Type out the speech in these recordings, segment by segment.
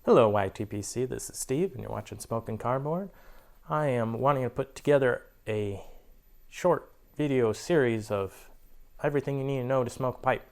Hello YTPC, this is Steve and you're watching Smoking Cardboard. I am wanting to put together a short video series of everything you need to know to smoke a pipe.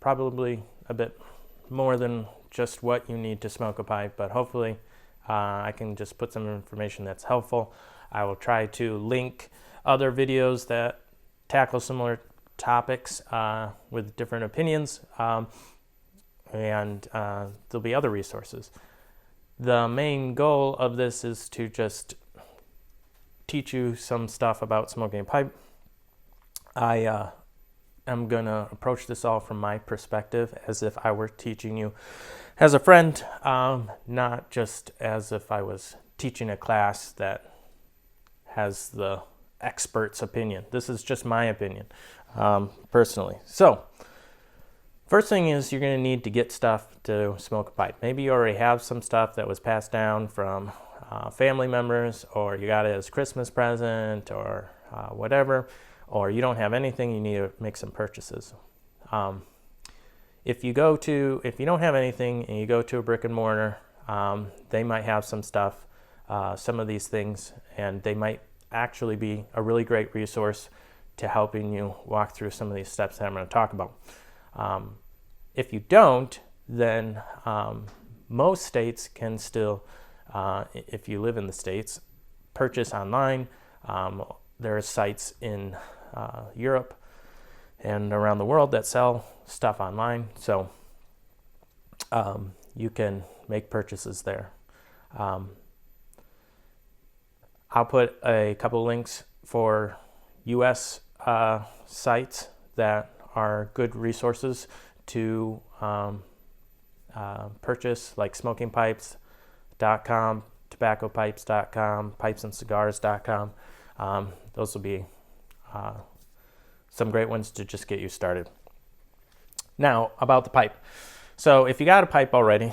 Probably a bit more than just what you need to smoke a pipe, but hopefully I can just put some information that's helpful. I will try to link other videos that tackle similar topics with different opinions. And there'll be other resources. The main goal of this is to just teach you some stuff about smoking a pipe. I am going to approach this all from my perspective as if I were teaching you as a friend, not just as if I was teaching a class that has the expert's opinion. This is just my opinion, personally. So, first thing is you're going to need to get stuff to smoke a pipe. Maybe you already have some stuff that was passed down from family members, or you got it as a Christmas present, or whatever, or you don't have anything, you need to make some purchases. If you don't have anything and you go to a brick and mortar, they might have some stuff, some of these things, and they might actually be a really great resource to helping you walk through some of these steps that I'm going to talk about. If you don't, then most states can still, if you live in the States, purchase online. There are sites in Europe and around the world that sell stuff online, so you can make purchases there. I'll put a couple links for U.S. Sites that are good resources to purchase, like smokingpipes.com, tobaccopipes.com, pipesandcigars.com. Those will be some great ones to just get you started. Now, about the pipe. So if you got a pipe already,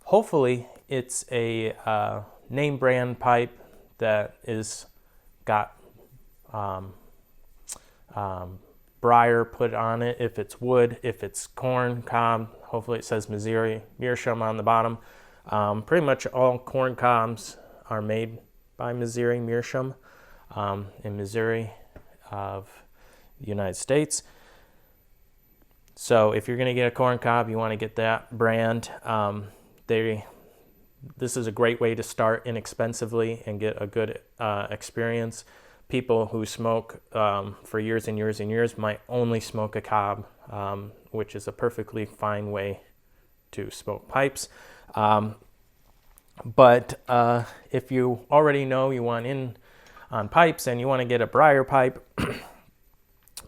hopefully it's a name brand pipe that is got Briar put on it. If it's wood, if it's corn cob, hopefully it says Missouri Meerschaum on the bottom. Pretty much all corn cobs are made by Missouri Meerschaum in Missouri of the United States. So if you're going to get a corn cob, you want to get that brand. This is a great way to start inexpensively and get a good experience. People who smoke for years and years and years might only smoke a cob, which is a perfectly fine way to smoke pipes. But if you already know you want in on pipes and you want to get a Briar pipe,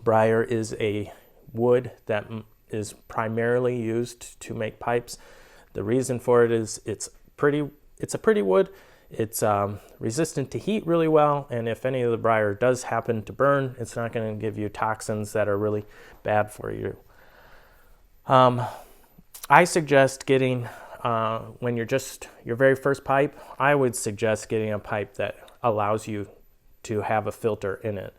Briar is a wood that is primarily used to make pipes. The reason for it is it's a pretty wood. It's resistant to heat really well, and if any of the Briar does happen to burn, it's not going to give you toxins that are really bad for you. I suggest getting, when you're just your very first pipe, I would suggest getting a pipe that allows you to have a filter in it.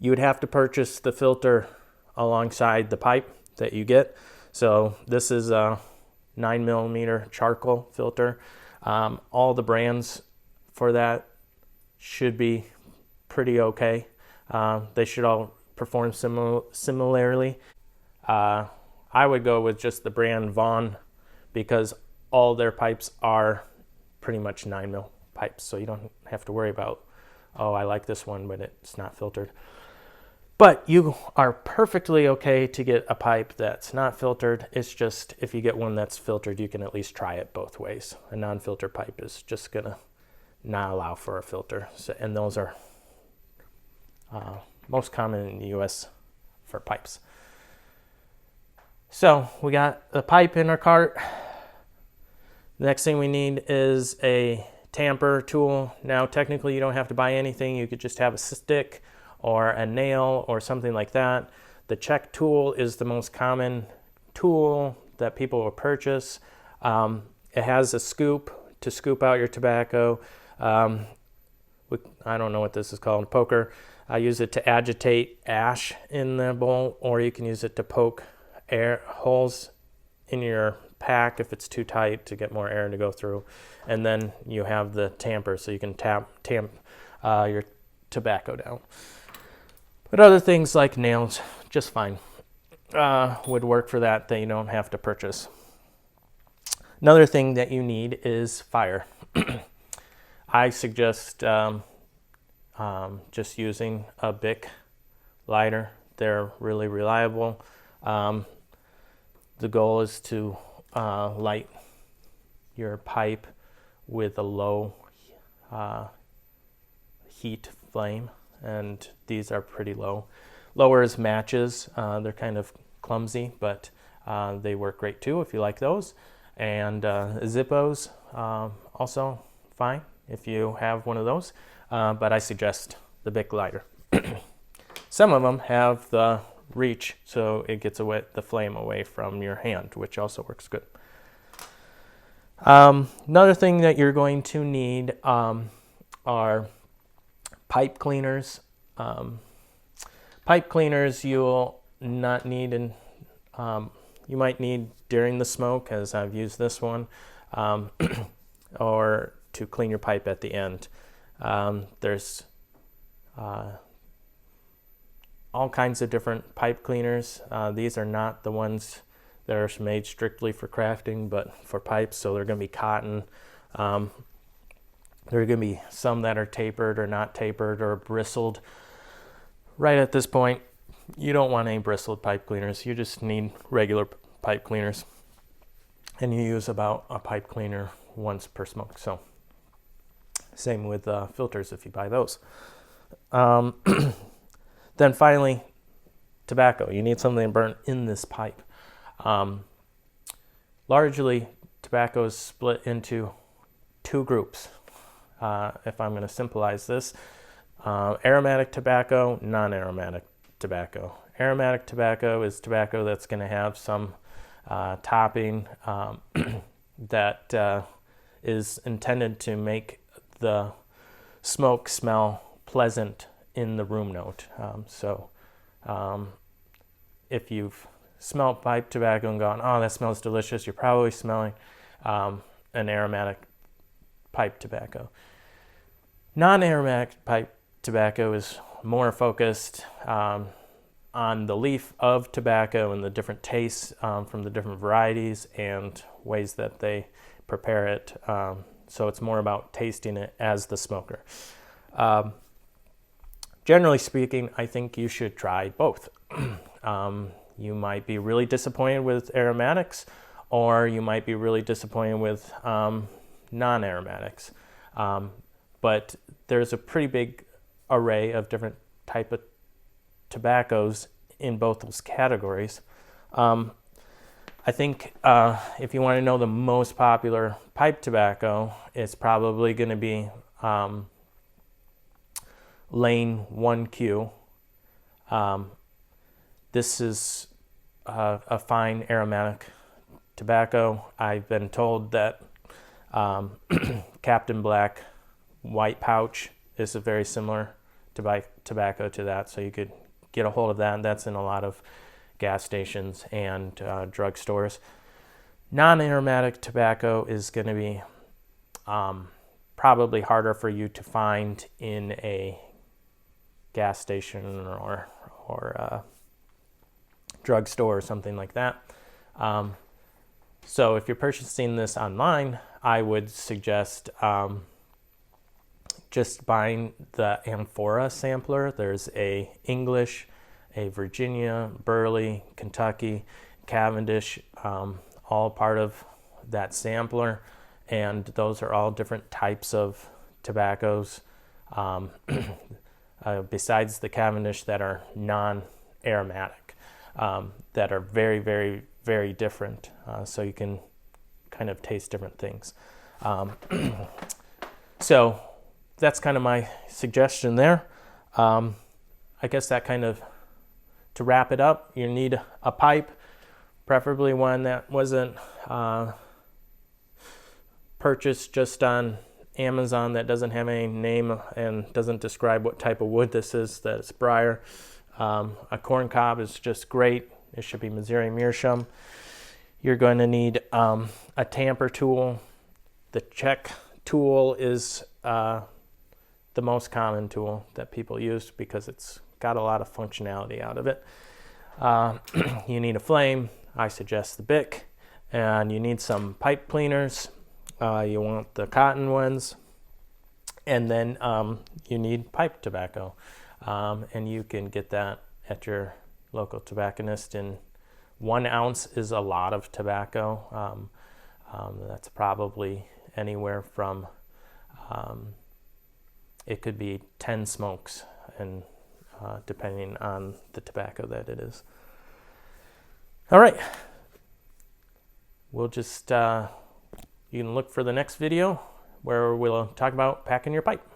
You would have to purchase the filter alongside the pipe that you get. So this is a 9mm charcoal filter. All the brands for that should be pretty okay. They should all perform similarly. I would go with just the brand Vaughn because all their pipes are pretty much 9mm pipes, so you don't have to worry about, oh, I like this one, but it's not filtered. But you are perfectly okay to get a pipe that's not filtered. It's just if you get one that's filtered, you can at least try it both ways. A non-filter pipe is just going to not allow for a filter. So, and those are most common in the U.S. for pipes. So we got the pipe in our cart. The next thing we need is a tamper tool. Now, technically, you don't have to buy anything. You could just have a stick or a nail or something like that. The check tool is the most common tool that people will purchase. It has a scoop to scoop out your tobacco. I don't know what this is called, poker. I use it to agitate ash in the bowl, or you can use it to poke air holes in your pack if it's too tight to get more air to go through. And then you have the tamper, so you can tamp your tobacco down. But other things like nails, just fine, would work for that you don't have to purchase. Another thing that you need is fire. I suggest just using a Bic lighter. They're really reliable. The goal is to light your pipe with a low heat flame, and these are pretty low. Lower as matches. They're kind of clumsy, but they work great too if you like those. And Zippos also fine if you have one of those, but I suggest the Bic lighter. Some of them have the reach, so it gets the flame away from your hand, which also works good. Another thing that you're going to need are pipe cleaners. Pipe cleaners you'll not need, you might need during the smoke, as I've used this one, or to clean your pipe at the end. There's all kinds of different pipe cleaners. These are not the ones that are made strictly for crafting, but for pipes, so they're going to be cotton. There are going to be some that are tapered or not tapered or bristled. Right at this point, you don't want any bristled pipe cleaners. You just need regular pipe cleaners. And you use about a pipe cleaner once per smoke. So same with filters if you buy those. Then finally, tobacco. You need something to burn in this pipe. Largely, tobacco is split into two groups. If I'm going to simplify this, aromatic tobacco, non-aromatic tobacco. Aromatic tobacco is tobacco that's going to have some topping that is intended to make the smoke smell pleasant in the room note. If you've smelled pipe tobacco and gone, oh, that smells delicious, you're probably smelling an aromatic pipe tobacco. Non-aromatic pipe tobacco is more focused on the leaf of tobacco and the different tastes from the different varieties and ways that they prepare it. So it's more about tasting it as the smoker. Generally speaking, I think you should try both. You might be really disappointed with aromatics, or you might be really disappointed with non-aromatics. But there's a pretty big array of different type of tobaccos in both those categories. I think if you want to know the most popular pipe tobacco, it's probably going to be Lane 1Q. This is a fine aromatic tobacco. I've been told that Captain Black White Pouch is a very similar tobacco to that, so you could get a hold of that. That's in a lot of gas stations and drugstores. Non-aromatic tobacco is going to be probably harder for you to find in a gas station or drugstore or something like that. So if you're purchasing this online, I would suggest just buying the Amphora sampler. There's a English, a Virginia, Burley, Kentucky, Cavendish, all part of that sampler, and those are all different types of tobaccos besides the Cavendish that are non-aromatic, that are very, very, very different, so you can kind of taste different things. So that's kind of my suggestion there. I guess that kind of, to wrap it up, you need a pipe, preferably one that wasn't purchased just on Amazon that doesn't have any name and doesn't describe what type of wood this is, that it's Briar. A corn cob is just great. It should be Missouri meerschaum. You're going to need a tamper tool. The check tool is the most common tool that people use because it's got a lot of functionality out of it. You need a flame. I suggest the Bic. And you need some pipe cleaners. You want the cotton ones. And then you need pipe tobacco. And you can get that at your local tobacconist. And 1 ounce is a lot of tobacco. That's probably anywhere from, it could be 10 smokes, and depending on the tobacco that it is. All right. We'll just, you can look for the next video where we'll talk about packing your pipe.